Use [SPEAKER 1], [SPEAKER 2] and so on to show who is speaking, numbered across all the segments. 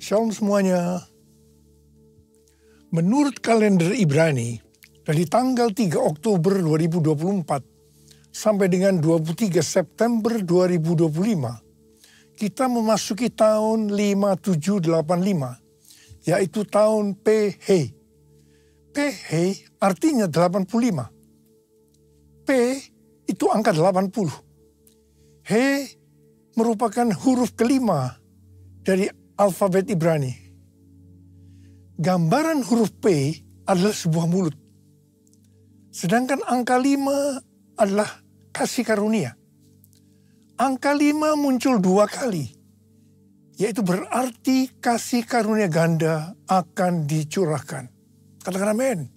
[SPEAKER 1] Shalom semuanya. Menurut kalender Ibrani, dari tanggal 3 Oktober 2024 sampai dengan 23 September 2025, kita memasuki tahun 5785, yaitu tahun PH. PH artinya 85. P itu angka 80. H merupakan huruf kelima dari alfabet Ibrani. Gambaran huruf P adalah sebuah mulut. Sedangkan angka 5 adalah kasih karunia. Angka 5 muncul 2 kali, yaitu berarti kasih karunia ganda akan dicurahkan. Katakan amin.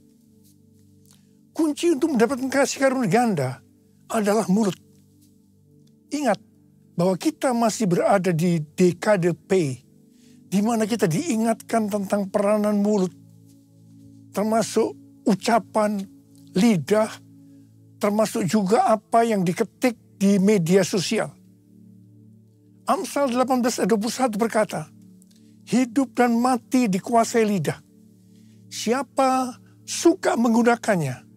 [SPEAKER 1] Kunci untuk mendapatkan kasih karunia ganda adalah mulut. Ingat bahwa kita masih berada di dekade P, di mana kita diingatkan tentang peranan mulut, termasuk ucapan, lidah, termasuk juga apa yang diketik di media sosial. Amsal 18 ayat 21 berkata, hidup dan mati dikuasai lidah. Siapa suka menggunakannya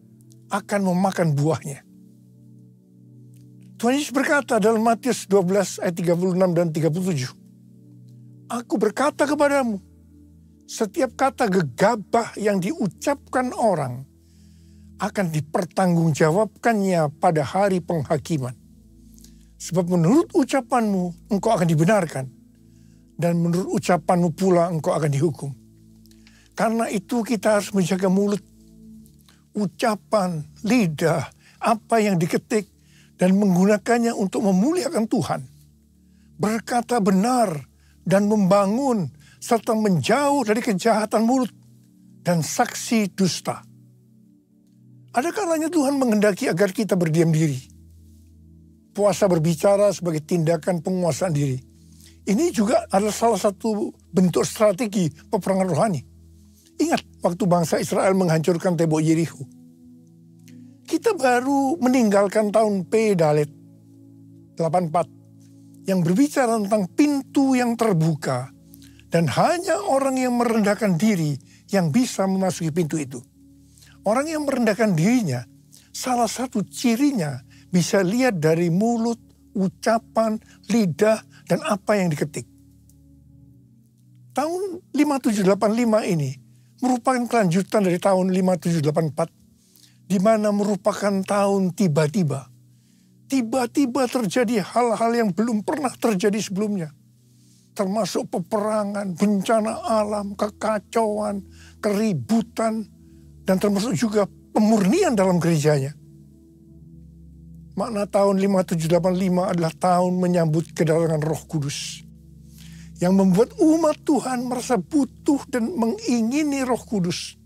[SPEAKER 1] akan memakan buahnya. Tuhan Yesus berkata dalam Matius 12 ayat 36 dan 37. Aku berkata kepadamu, setiap kata gegabah yang diucapkan orang akan dipertanggungjawabkannya pada hari penghakiman. Sebab menurut ucapanmu engkau akan dibenarkan, dan menurut ucapanmu pula engkau akan dihukum. Karena itu kita harus menjaga mulut, ucapan, lidah, apa yang diketik, dan menggunakannya untuk memuliakan Tuhan. Berkata benar dan membangun, serta menjauh dari kejahatan mulut dan saksi dusta. Ada kalanya Tuhan menghendaki agar kita berdiam diri. Puasa berbicara sebagai tindakan penguasaan diri. Ini juga adalah salah satu bentuk strategi peperangan rohani. Ingat waktu bangsa Israel menghancurkan tembok Yerikho. Kita baru meninggalkan tahun P Dalet 84 yang berbicara tentang pintu yang terbuka dan hanya orang yang merendahkan diri yang bisa memasuki pintu itu. Orang yang merendahkan dirinya, salah satu cirinya bisa lihat dari mulut, ucapan, lidah, dan apa yang diketik. Tahun 5785 ini merupakan kelanjutan dari tahun 5784, di mana merupakan tahun tiba-tiba. Tiba-tiba terjadi hal-hal yang belum pernah terjadi sebelumnya. Termasuk peperangan, bencana alam, kekacauan, keributan, dan termasuk juga pemurnian dalam gerejanya. Makna tahun 5785 adalah tahun menyambut kedatangan Roh Kudus. Yang membuat umat Tuhan merasa butuh dan mengingini Roh Kudus.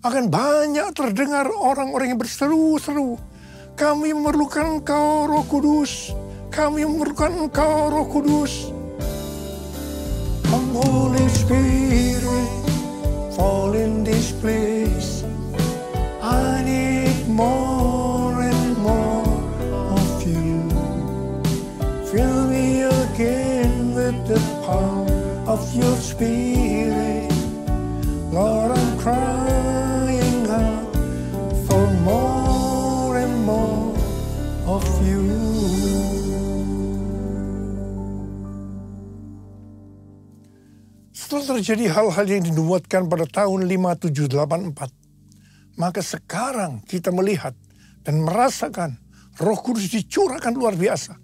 [SPEAKER 1] Akan banyak terdengar orang-orang yang berseru-seru, kami memerlukan Engkau Roh Kudus, kami memerlukan Engkau Roh Kudus. Come Holy Spirit, fall in this place. I need more and more of you. Fill me again with the power of your Spirit. Lord, I'm crying out for more and more of you. Setelah terjadi hal-hal yang dinubuatkan pada tahun 5784, maka sekarang kita melihat dan merasakan Roh Kudus dicurahkan luar biasa.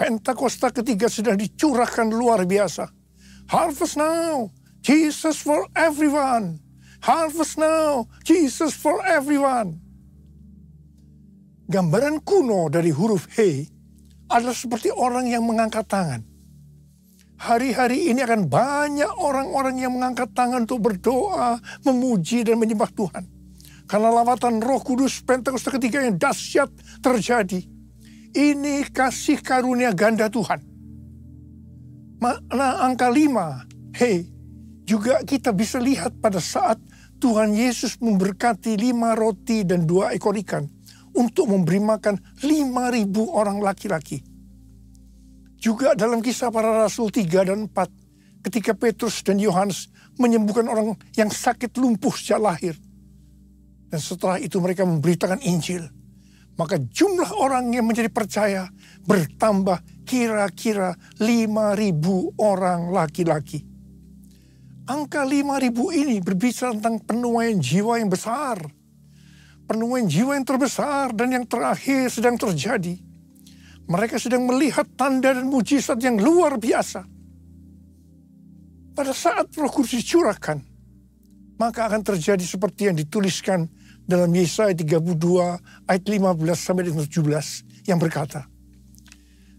[SPEAKER 1] Pentakosta ketiga sudah dicurahkan luar biasa. Harvest now, Jesus for everyone. Harvest now, Jesus for everyone. Gambaran kuno dari huruf H adalah seperti orang yang mengangkat tangan. Hari-hari ini akan banyak orang-orang yang mengangkat tangan untuk berdoa, memuji dan menyembah Tuhan. Karena lawatan Roh Kudus Pentakosta ketiga yang dahsyat terjadi. Ini kasih karunia ganda Tuhan. Makna angka 5, H, juga kita bisa lihat pada saat Tuhan Yesus memberkati 5 roti dan 2 ekor ikan untuk memberi makan 5.000 orang laki-laki. Juga dalam Kisah Para Rasul 3 dan 4 ketika Petrus dan Yohanes menyembuhkan orang yang sakit lumpuh sejak lahir. Dan setelah itu mereka memberitakan Injil. Maka jumlah orang yang menjadi percaya bertambah kira-kira 5.000 orang laki-laki. Angka 5.000 ini berbicara tentang penuaian jiwa yang besar. Penuaian jiwa yang terbesar dan yang terakhir sedang terjadi. Mereka sedang melihat tanda dan mujizat yang luar biasa. Pada saat Roh Kudus dicurahkan, maka akan terjadi seperti yang dituliskan dalam Yesaya 32 ayat 15 sampai 17 yang berkata,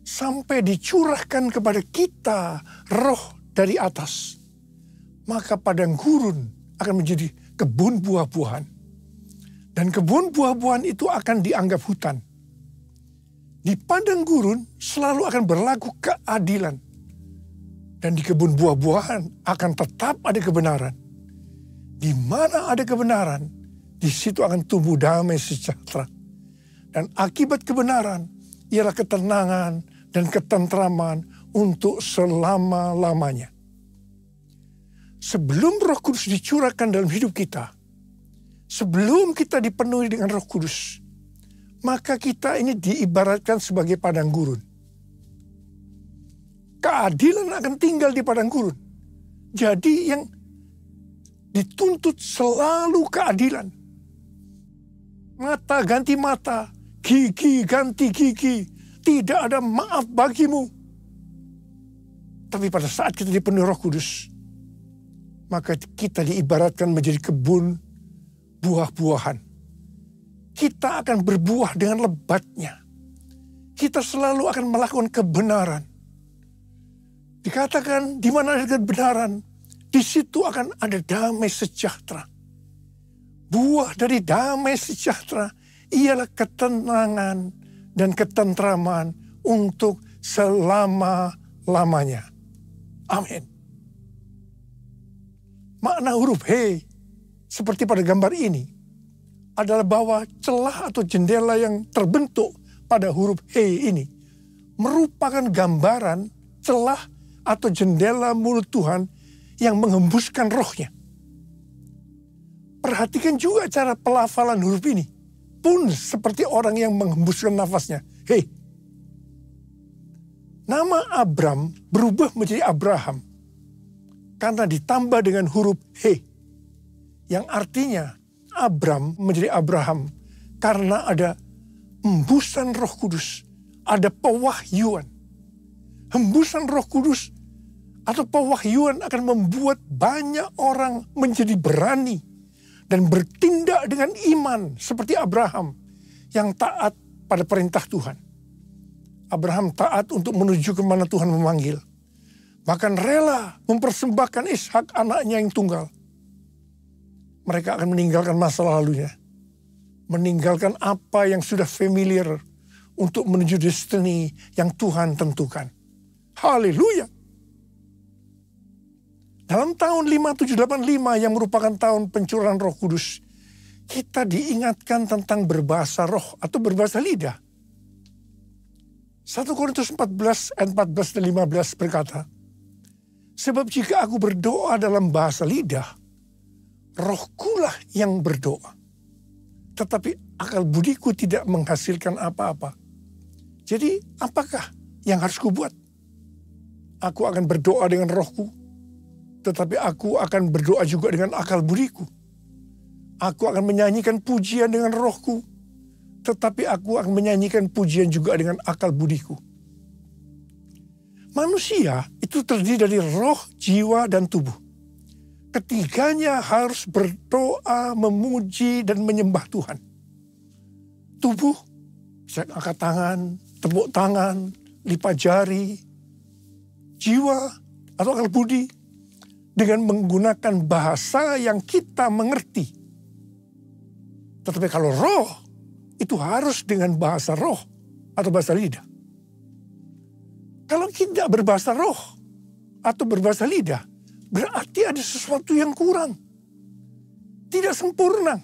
[SPEAKER 1] sampai dicurahkan kepada kita roh dari atas, maka padang gurun akan menjadi kebun buah-buahan. Dan kebun buah-buahan itu akan dianggap hutan. Di padang gurun selalu akan berlaku keadilan. Dan di kebun buah-buahan akan tetap ada kebenaran. Di mana ada kebenaran, di situ akan tumbuh damai sejahtera. Dan akibat kebenaran ialah ketenangan dan ketentraman untuk selama-lamanya. Sebelum Roh Kudus dicurahkan dalam hidup kita, sebelum kita dipenuhi dengan Roh Kudus, maka kita ini diibaratkan sebagai padang gurun. Keadilan akan tinggal di padang gurun. Jadi yang dituntut selalu keadilan. Mata ganti mata, gigi ganti gigi, tidak ada maaf bagimu. Tapi pada saat kita dipenuhi Roh Kudus, maka kita diibaratkan menjadi kebun buah-buahan. Kita akan berbuah dengan lebatnya. Kita selalu akan melakukan kebenaran. Dikatakan di mana ada kebenaran, di situ akan ada damai sejahtera. Buah dari damai sejahtera ialah ketenangan dan ketentraman untuk selama-lamanya. Amin. Makna huruf He seperti pada gambar ini adalah bahwa celah atau jendela yang terbentuk pada huruf He ini merupakan gambaran celah atau jendela mulut Tuhan yang menghembuskan rohnya. Perhatikan juga cara pelafalan huruf ini. Pun seperti orang yang menghembuskan nafasnya. Hei. Nama Abram berubah menjadi Abraham. Karena ditambah dengan huruf He. Yang artinya Abram menjadi Abraham. Karena ada hembusan Roh Kudus. Ada pewahyuan. Hembusan Roh Kudus atau pewahyuan akan membuat banyak orang menjadi berani dan bertindak dengan iman seperti Abraham yang taat pada perintah Tuhan. Abraham taat untuk menuju kemana Tuhan memanggil. Bahkan rela mempersembahkan Ishak anaknya yang tunggal. Mereka akan meninggalkan masa lalunya. Meninggalkan apa yang sudah familiar untuk menuju destiny yang Tuhan tentukan. Haleluya. Dalam tahun 5785 yang merupakan tahun pencurahan Roh Kudus, kita diingatkan tentang berbahasa roh atau berbahasa lidah. 1 Korintus 14 ayat 14 dan 15 berkata, sebab jika aku berdoa dalam bahasa lidah, rohkulah yang berdoa. Tetapi akal budiku tidak menghasilkan apa-apa. Jadi apakah yang harus kubuat? Aku akan berdoa dengan rohku, tetapi aku akan berdoa juga dengan akal budiku. Aku akan menyanyikan pujian dengan rohku, tetapi aku akan menyanyikan pujian juga dengan akal budiku. Manusia itu terdiri dari roh, jiwa, dan tubuh. Ketiganya harus berdoa, memuji, dan menyembah Tuhan. Tubuh, bisa angkat tangan, tepuk tangan, lipat jari. Jiwa atau akal budi dengan menggunakan bahasa yang kita mengerti. Tetapi kalau roh, itu harus dengan bahasa roh atau bahasa lidah. Kalau tidak berbahasa roh atau berbahasa lidah, berarti ada sesuatu yang kurang. Tidak sempurna.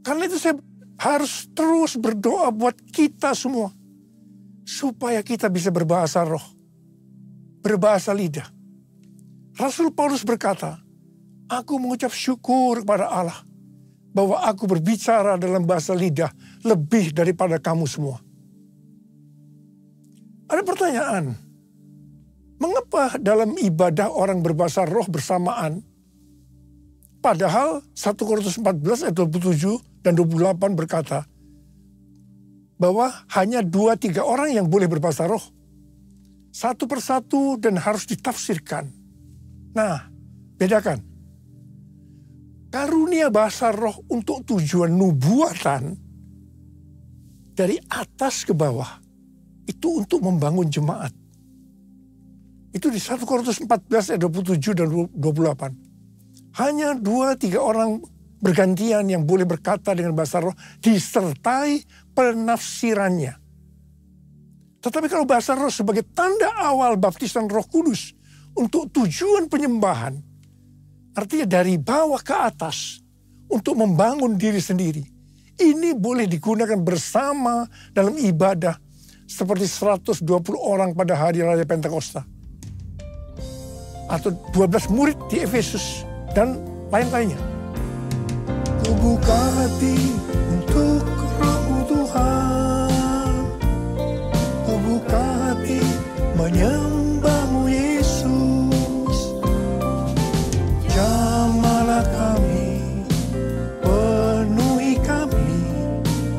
[SPEAKER 1] Karena itu saya harus terus berdoa buat kita semua. Supaya kita bisa berbahasa roh. Berbahasa lidah. Rasul Paulus berkata, aku mengucap syukur kepada Allah bahwa aku berbicara dalam bahasa lidah lebih daripada kamu semua. Ada pertanyaan, mengapa dalam ibadah orang berbahasa roh bersamaan, padahal 1 Korintus 14 ayat 27 dan 28 berkata bahwa hanya 2-3 orang yang boleh berbahasa roh. Satu persatu dan harus ditafsirkan. Nah, bedakan. Karunia bahasa roh untuk tujuan nubuatan dari atas ke bawah itu untuk membangun jemaat. Itu di 1 Korintus 14 ayat 27 dan 28. Hanya 2-3 orang bergantian yang boleh berkata dengan bahasa roh disertai penafsirannya. Tetapi kalau bahasa roh sebagai tanda awal baptisan Roh Kudus untuk tujuan penyembahan, artinya dari bawah ke atas untuk membangun diri sendiri. Ini boleh digunakan bersama dalam ibadah seperti 120 orang pada hari Raya Pentakosta. Atau 12 murid di Efesus dan lain-lainnya. Kubuka hati untuk Roh Tuhan. Kubuka hati menyembahmu Yesus. Jamahlah kami, penuhi kami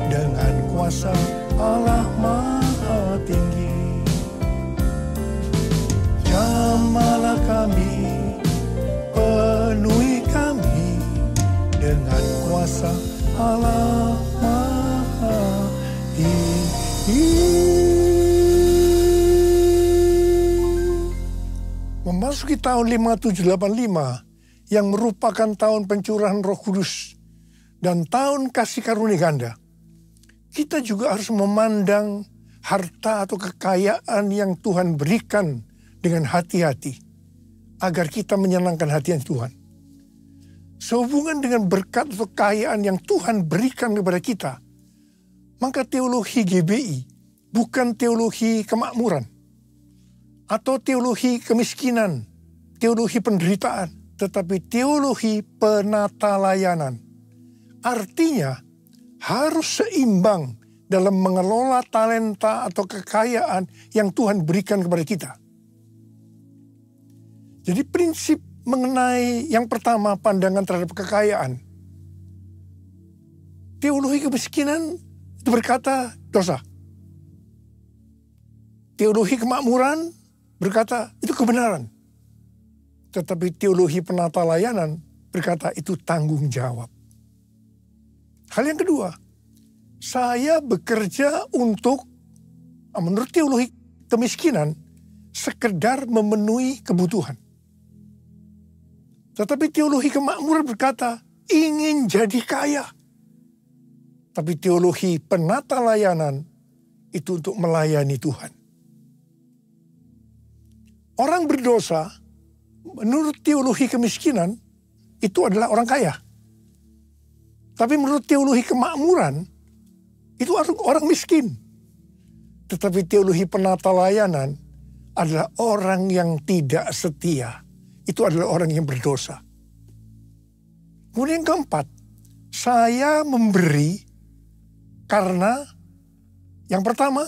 [SPEAKER 1] dengan kuasa Allah Maha Tinggi. Jamahlah kami, penuhi kami dengan kuasa Allah Maha Tinggi. Memasuki tahun 5785 yang merupakan tahun pencurahan Roh Kudus dan tahun kasih karunia ganda, kita juga harus memandang harta atau kekayaan yang Tuhan berikan dengan hati-hati agar kita menyenangkan hati Tuhan. Sehubungan dengan berkat atau kekayaan yang Tuhan berikan kepada kita, maka teologi GBI bukan teologi kemakmuran atau teologi kemiskinan, teologi penderitaan, tetapi teologi penata layanan. Artinya harus seimbang dalam mengelola talenta atau kekayaan yang Tuhan berikan kepada kita. Jadi prinsip mengenai yang pertama, pandangan terhadap kekayaan. Teologi kemiskinan itu berkata dosa. Teologi kemakmuran berkata itu kebenaran. Tetapi teologi penata layanan berkata itu tanggung jawab. Hal yang kedua, saya bekerja untuk, menurut teologi kemiskinan, sekedar memenuhi kebutuhan. Tetapi teologi kemakmuran berkata ingin jadi kaya. Tapi teologi penata layanan itu untuk melayani Tuhan. Orang berdosa, menurut teologi kemiskinan, itu adalah orang kaya. Tapi menurut teologi kemakmuran, itu orang miskin. Tetapi teologi penata layanan adalah orang yang tidak setia. Itu adalah orang yang berdosa. Kemudian yang keempat, saya memberi karena yang pertama,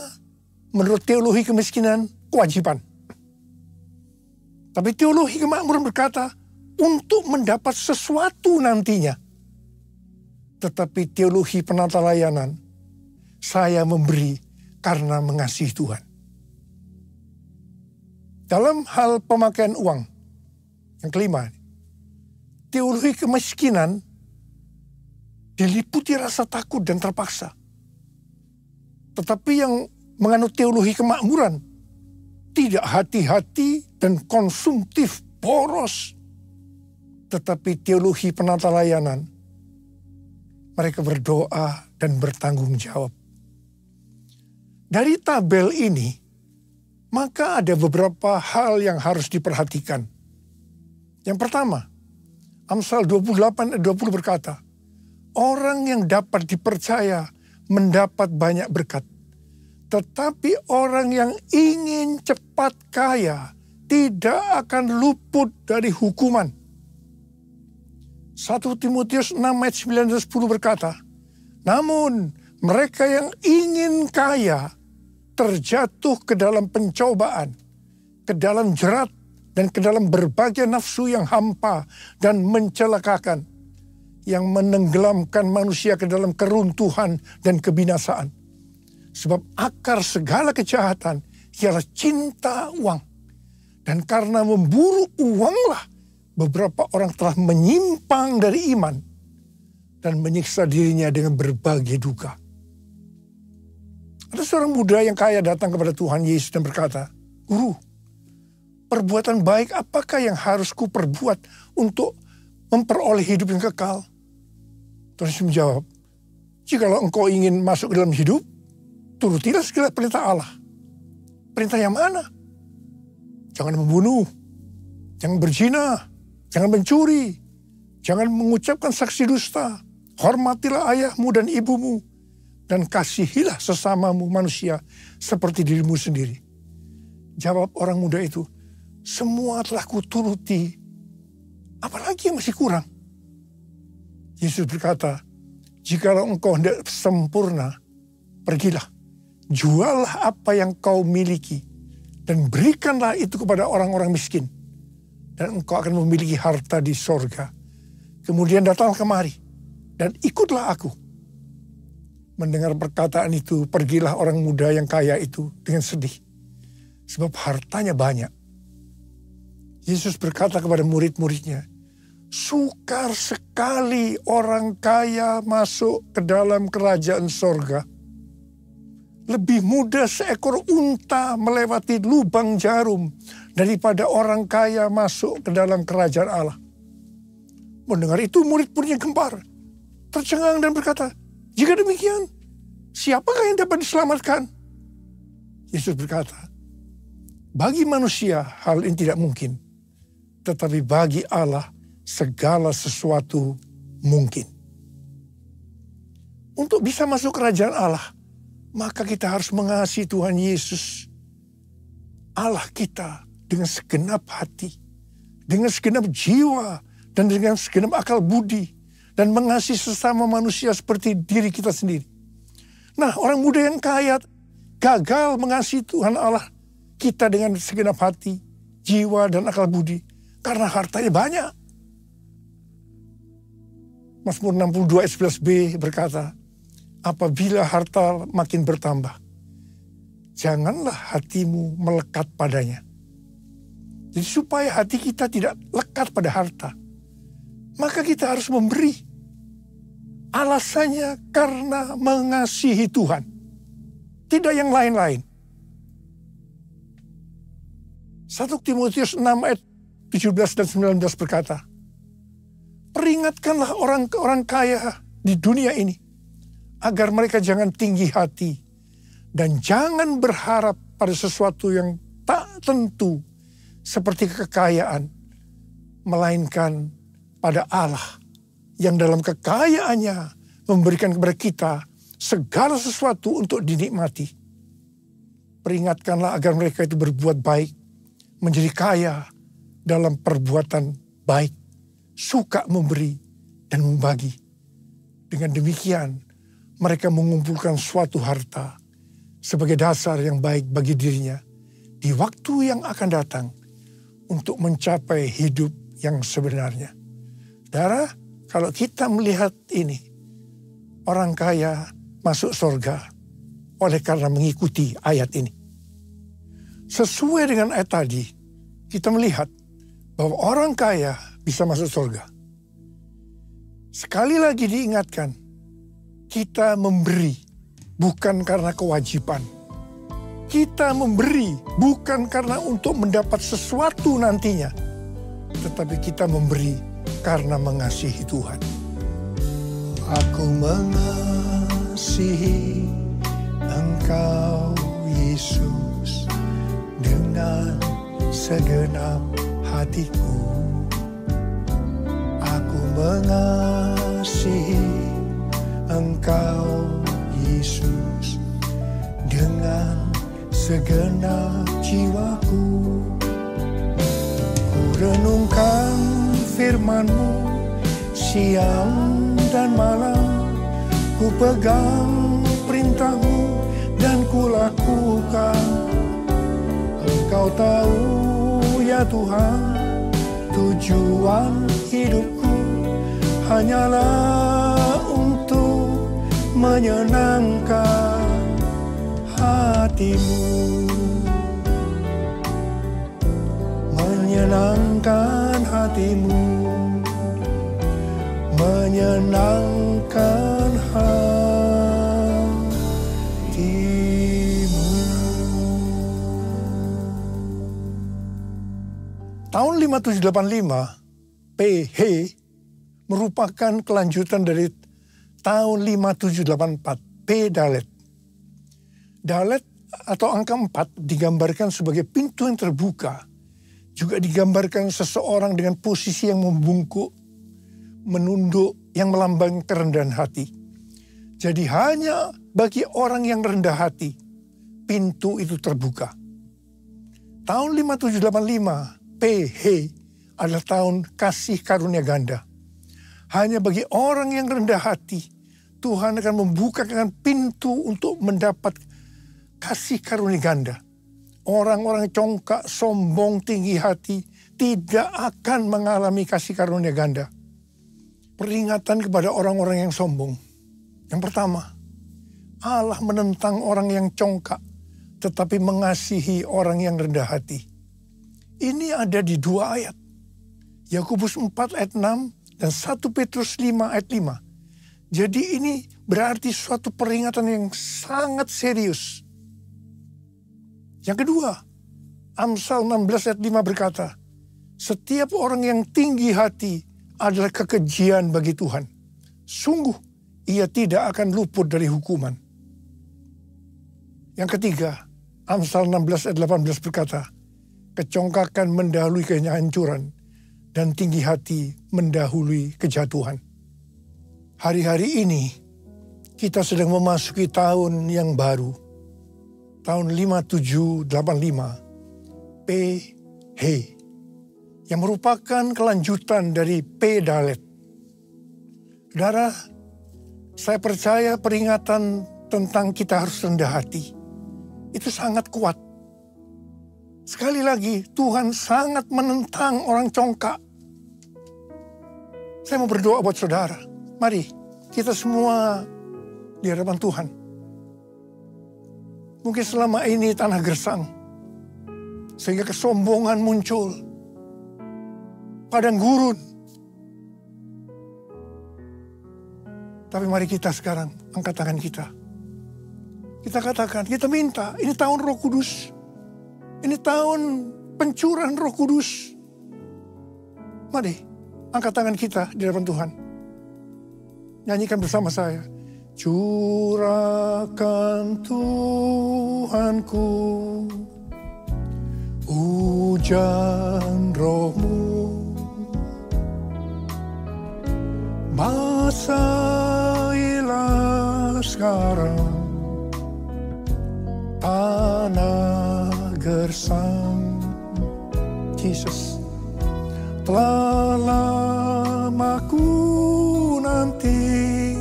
[SPEAKER 1] menurut teologi kemiskinan, kewajiban. Tapi teologi kemakmuran berkata, untuk mendapat sesuatu nantinya. Tetapi teologi penata layanan, saya memberi karena mengasihi Tuhan. Dalam hal pemakaian uang, yang kelima, teologi kemiskinan diliputi rasa takut dan terpaksa. Tetapi yang menganut teologi kemakmuran, tidak hati-hati dan konsumtif, boros. Tetapi teologi penata layanan, mereka berdoa dan bertanggung jawab. Dari tabel ini, maka ada beberapa hal yang harus diperhatikan. Yang pertama, Amsal 28 ayat 20 berkata, orang yang dapat dipercaya mendapat banyak berkat. Tetapi orang yang ingin cepat kaya tidak akan luput dari hukuman. 1 Timotius 6 ayat 9 dan 10 berkata, namun mereka yang ingin kaya terjatuh ke dalam pencobaan, ke dalam jerat, dan ke dalam berbagai nafsu yang hampa dan mencelakakan, yang menenggelamkan manusia ke dalam keruntuhan dan kebinasaan. Sebab akar segala kejahatan ialah cinta uang. Dan karena memburu uanglah beberapa orang telah menyimpang dari iman dan menyiksa dirinya dengan berbagai duka. Ada seorang muda yang kaya datang kepada Tuhan Yesus dan berkata, Guru, perbuatan baik apakah yang harus ku perbuat untuk memperoleh hidup yang kekal? Tuhan Yesus menjawab, jikalau engkau ingin masuk ke dalam hidup, turutilah segala perintah Allah. Perintah yang mana? Jangan membunuh, jangan berzina, jangan mencuri, jangan mengucapkan saksi dusta, hormatilah ayahmu dan ibumu, dan kasihilah sesamamu manusia seperti dirimu sendiri. Jawab orang muda itu, semua telah kuturuti, apalagi yang masih kurang? Yesus berkata, jikalau engkau hendak sempurna, pergilah, juallah apa yang kau miliki, dan berikanlah itu kepada orang-orang miskin, dan engkau akan memiliki harta di sorga. Kemudian datanglah kemari, dan ikutlah aku. Mendengar perkataan itu, pergilah orang muda yang kaya itu dengan sedih, sebab hartanya banyak. Yesus berkata kepada murid-muridnya, sukar sekali orang kaya masuk ke dalam kerajaan sorga. Lebih mudah seekor unta melewati lubang jarum daripada orang kaya masuk ke dalam kerajaan Allah. Mendengar itu murid-muridnya gempar, tercengang dan berkata, jika demikian, siapakah yang dapat diselamatkan? Yesus berkata, bagi manusia hal ini tidak mungkin, tetapi bagi Allah segala sesuatu mungkin. Untuk bisa masuk kerajaan Allah, maka kita harus mengasihi Tuhan Yesus, Allah kita, dengan segenap hati, dengan segenap jiwa, dan dengan segenap akal budi, dan mengasihi sesama manusia seperti diri kita sendiri. Nah, orang muda yang kaya gagal mengasihi Tuhan Allah kita dengan segenap hati, jiwa, dan akal budi, karena hartanya banyak. Mazmur 62 ayat 11b berkata, apabila harta makin bertambah, janganlah hatimu melekat padanya. Jadi supaya hati kita tidak lekat pada harta, maka kita harus memberi. Alasannya karena mengasihi Tuhan, tidak yang lain-lain. 1 Timotius 6 ayat 17 dan 19 berkata, peringatkanlah orang kaya di dunia ini, agar mereka jangan tinggi hati dan jangan berharap pada sesuatu yang tak tentu seperti kekayaan, melainkan pada Allah yang dalam kekayaannya memberikan kepada kita segala sesuatu untuk dinikmati. Peringatkanlah agar mereka itu berbuat baik, menjadi kaya dalam perbuatan baik, suka memberi dan membagi. Dengan demikian, mereka mengumpulkan suatu harta sebagai dasar yang baik bagi dirinya di waktu yang akan datang untuk mencapai hidup yang sebenarnya. Saudara, kalau kita melihat ini, orang kaya masuk surga oleh karena mengikuti ayat ini. Sesuai dengan ayat tadi, kita melihat bahwa orang kaya bisa masuk surga. Sekali lagi diingatkan, kita memberi bukan karena kewajiban. Kita memberi bukan karena untuk mendapat sesuatu nantinya, tetapi kita memberi karena mengasihi Tuhan. Aku mengasihi Engkau, Yesus, dengan segenap hatiku. Aku mengasihi Engkau, Yesus, dengan segenap jiwaku. renungkan firman-Mu siang dan malam, ku pegang perintah-Mu dan ku lakukan. Engkau tahu ya Tuhan, tujuan hidupku hanyalah untuk menyenangkan hati-Mu. Menyenangkan hati-Mu, menyenangkan hati-Mu. Tahun 5785 PH merupakan kelanjutan dari tahun 5784 P Dalet. Dalet atau angka 4 digambarkan sebagai pintu yang terbuka. Juga digambarkan seseorang dengan posisi yang membungkuk, menunduk, yang melambangkan kerendahan hati. Jadi hanya bagi orang yang rendah hati, pintu itu terbuka. Tahun 5785 PH adalah tahun kasih karunia ganda. Hanya bagi orang yang rendah hati, Tuhan akan membukakan pintu untuk mendapat kasih karunia ganda. Orang-orang congkak, sombong, tinggi hati tidak akan mengalami kasih karunia ganda. Peringatan kepada orang-orang yang sombong. Yang pertama, Allah menentang orang yang congkak, tetapi mengasihi orang yang rendah hati. Ini ada di 2 ayat. Yakobus 4 ayat 6 dan 1 Petrus 5 ayat 5. Jadi ini berarti suatu peringatan yang sangat serius. Yang kedua, Amsal 16 ayat 5 berkata, setiap orang yang tinggi hati adalah kekejian bagi Tuhan. Sungguh, ia tidak akan luput dari hukuman. Yang ketiga, Amsal 16 ayat 18 berkata, kecongkakan mendahului kehancuran dan tinggi hati mendahului kejatuhan. Hari-hari ini, kita sedang memasuki tahun yang baru. Tahun 5785 PH yang merupakan kelanjutan dari P Dalet. Saudara, saya percaya peringatan tentang kita harus rendah hati itu sangat kuat. Sekali lagi, Tuhan sangat menentang orang congkak. Saya mau berdoa buat saudara. Mari kita semua di hadapan Tuhan. Mungkin selama ini tanah gersang, sehingga kesombongan muncul, padang gurun. Tapi mari kita sekarang angkat tangan kita. Kita katakan, kita minta, ini tahun Roh Kudus. Ini tahun pencurahan Roh Kudus. Mari angkat tangan kita di hadapan Tuhan. Nyanyikan bersama saya. Curahkan Tuhanku hujan Roh-Mu, basahilah sekarang tanah gersang. Jesus, telah lama ku nanti,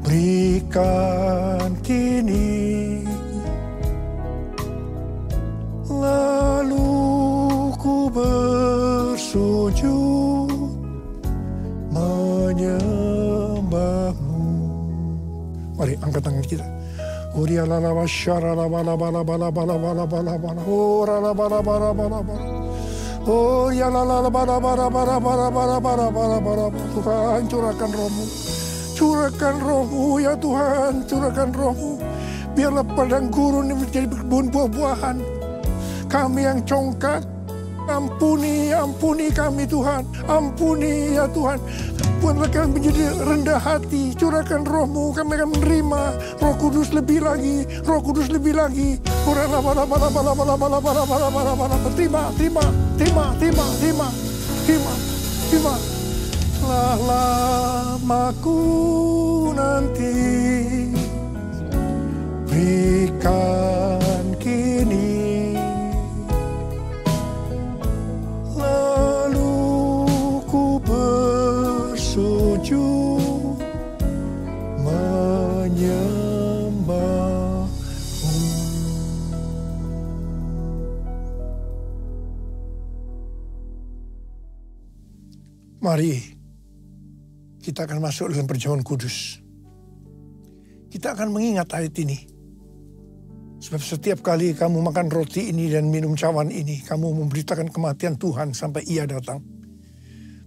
[SPEAKER 1] berikan kini, lalu ku bersujud menyembah-Mu. Mari angkat tangan kita. Tuhan, curahkan Roh-Mu. Curahkan Roh-Mu ya Tuhan, curahkan Roh-Mu. Biarlah padang gurun ini menjadi kebun buah-buahan. Kami yang congkak, ampuni kami Tuhan. Ampuni ya Tuhan. Buatlah kami menjadi rendah hati. Curahkan Roh-Mu, kami akan menerima Roh Kudus lebih lagi. Roh Kudus lebih lagi. Terima. Telah lama ku nanti, berikan kini, Mari kita akan masuk dalam perjamuan kudus. Kita akan mengingat ayat ini. Sebab setiap kali kamu makan roti ini dan minum cawan ini, kamu memberitakan kematian Tuhan sampai Ia datang.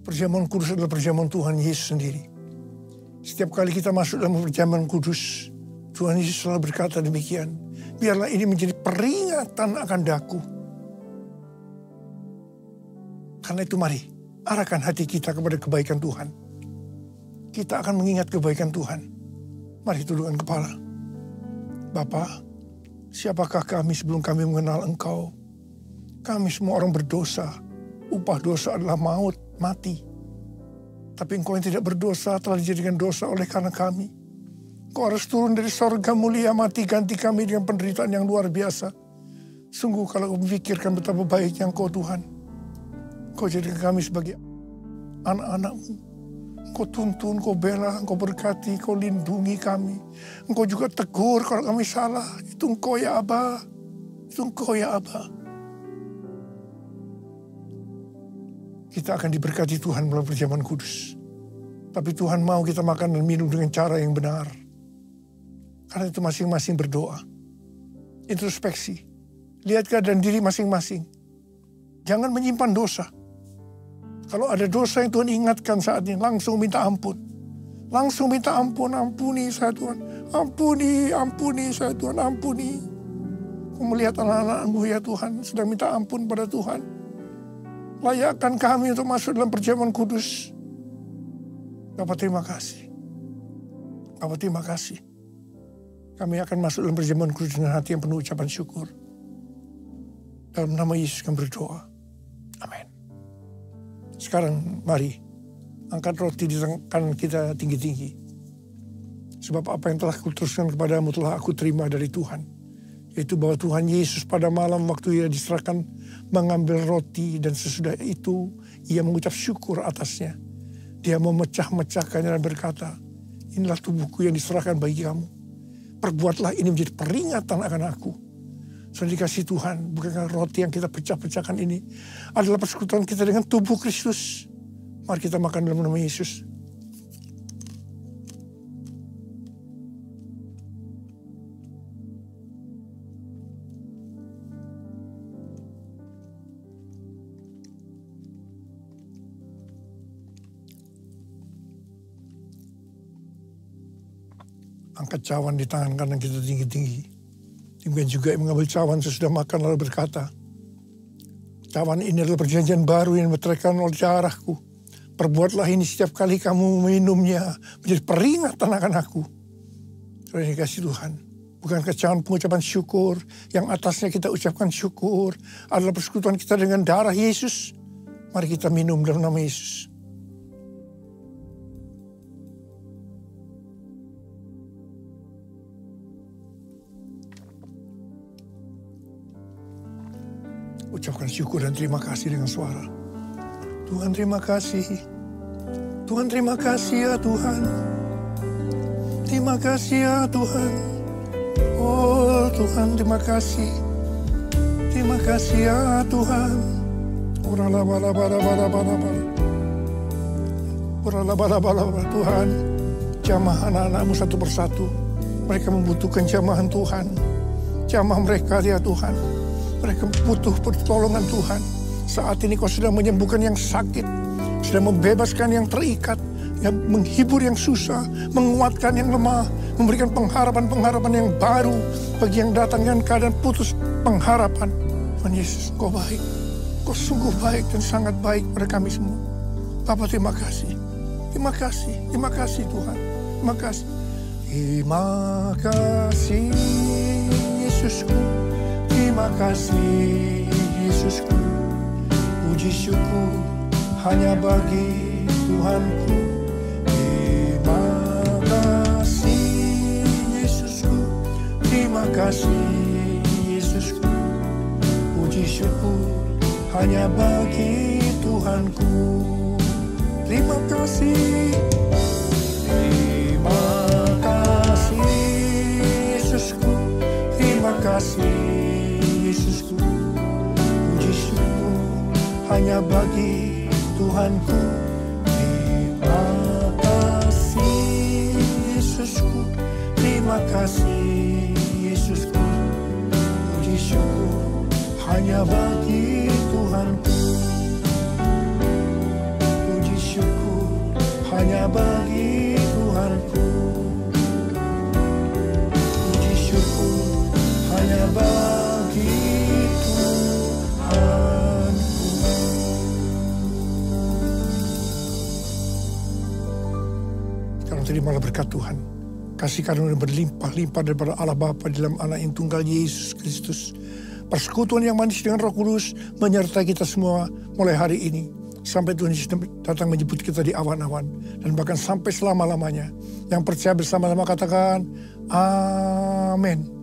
[SPEAKER 1] Perjamuan kudus adalah perjamuan Tuhan Yesus sendiri. Setiap kali kita masuk dalam perjamuan kudus, Tuhan Yesus selalu berkata demikian. Biarlah ini menjadi peringatan akan daku. Karena itu mari, arahkan hati kita kepada kebaikan Tuhan. Kita akan mengingat kebaikan Tuhan. Mari tundukkan kepala. Bapa, siapakah kami sebelum kami mengenal Engkau? Kami semua orang berdosa. Upah dosa adalah maut, mati. Tapi Engkau yang tidak berdosa telah dijadikan dosa oleh karena kami. Engkau harus turun dari sorga mulia, mati ganti kami dengan penderitaan yang luar biasa. Sungguh kalau kau memikirkan betapa baiknya Engkau Tuhan. Engkau jadikan kami sebagai anak-anak-Mu. Engkau tuntun, Engkau bela, Engkau berkati, Engkau lindungi kami. Engkau juga tegur kalau kami salah. Itu Engkau ya Aba. Itu Engkau ya Aba. Kita akan diberkati Tuhan melalui perjamuan kudus. Tapi Tuhan mau kita makan dan minum dengan cara yang benar. Karena itu masing-masing berdoa. Introspeksi. Lihat keadaan diri masing-masing. Jangan menyimpan dosa. Kalau ada dosa yang Tuhan ingatkan saat ini, langsung minta ampun. Langsung minta ampun, ampuni saya Tuhan. Ampuni saya Tuhan, ampuni. Kau melihat anak-anak-Mu ya Tuhan, sedang minta ampun pada Tuhan. Layakkan kami untuk masuk dalam perjamuan kudus. Bapa terima kasih. Bapa terima kasih. Kami akan masuk dalam perjamuan kudus dengan hati yang penuh ucapan syukur. Dalam nama Yesus kami berdoa. Amin. Sekarang mari angkat roti di tangan kita tinggi-tinggi. Sebab apa yang telah kuteruskan kepadamu telah aku terima dari Tuhan. Yaitu bahwa Tuhan Yesus pada malam waktu Ia diserahkan mengambil roti dan sesudah itu Ia mengucap syukur atasnya. Dia memecah-mecahkannya dan berkata, inilah tubuhku yang diserahkan bagi kamu. Perbuatlah ini menjadi peringatan akan aku. Sudah dikasih Tuhan, bukankah roti yang kita pecah-pecahkan ini adalah persekutuan kita dengan tubuh Kristus. Mari kita makan dalam nama Yesus. Angkat cawan di tangan kanan kita tinggi-tinggi. Demikian juga yang mengambil cawan sesudah makan lalu berkata, cawan ini adalah perjanjian baru yang diterangkan oleh darahku. Perbuatlah ini setiap kali kamu minumnya menjadi peringatan akan aku. Sudah dikasih Tuhan. Bukankah cawan pengucapan syukur yang atasnya kita ucapkan syukur adalah persekutuan kita dengan darah Yesus. Mari kita minum dalam nama Yesus. Ucapkan syukur dan terima kasih dengan suara. Tuhan terima kasih. Tuhan terima kasih ya Tuhan. Terima kasih ya Tuhan. Oh Tuhan terima kasih. Terima kasih ya Tuhan. Tuhan, jamah anak-anak-Mu satu persatu. Mereka membutuhkan jamahan Tuhan. Jamah mereka ya Tuhan. Mereka butuh pertolongan Tuhan. Saat ini Kau sedang menyembuhkan yang sakit. Sedang membebaskan yang terikat. Yang menghibur yang susah. Menguatkan yang lemah. Memberikan pengharapan-pengharapan yang baru. Bagi yang datang dengan keadaan putus pengharapan. Tuhan Yesus, Kau baik. Kau sungguh baik dan sangat baik pada kami semua. Bapa terima kasih. Terima kasih. Terima kasih Tuhan. Terima kasih. Terima kasih Yesusku. Terima kasih Yesusku, puji syukur hanya bagi Tuhanku. Terima kasih Yesusku, terima kasih Yesusku, puji syukur hanya bagi Tuhanku. Terima kasih, terima kasih Yesusku, terima kasih Yesusku, puji syukur hanya bagi Tuhanku. Yesusku. Terima kasih Yesusku. Puji syukur hanya bagi Tuhanku. Puji syukur hanya bagi Tuhanku. Puji syukur hanya bagi Tuhanku. Sekarang terimalah berkat Tuhan. Kasih karunia berlimpah-limpah daripada Allah Bapa dalam Anak yang tunggal Yesus Kristus. Persekutuan yang manis dengan Roh Kudus menyertai kita semua mulai hari ini. Sampai Tuhan Yesus datang menjemput kita di awan-awan. Dan bahkan sampai selama-lamanya. Yang percaya bersama-sama katakan, Amin.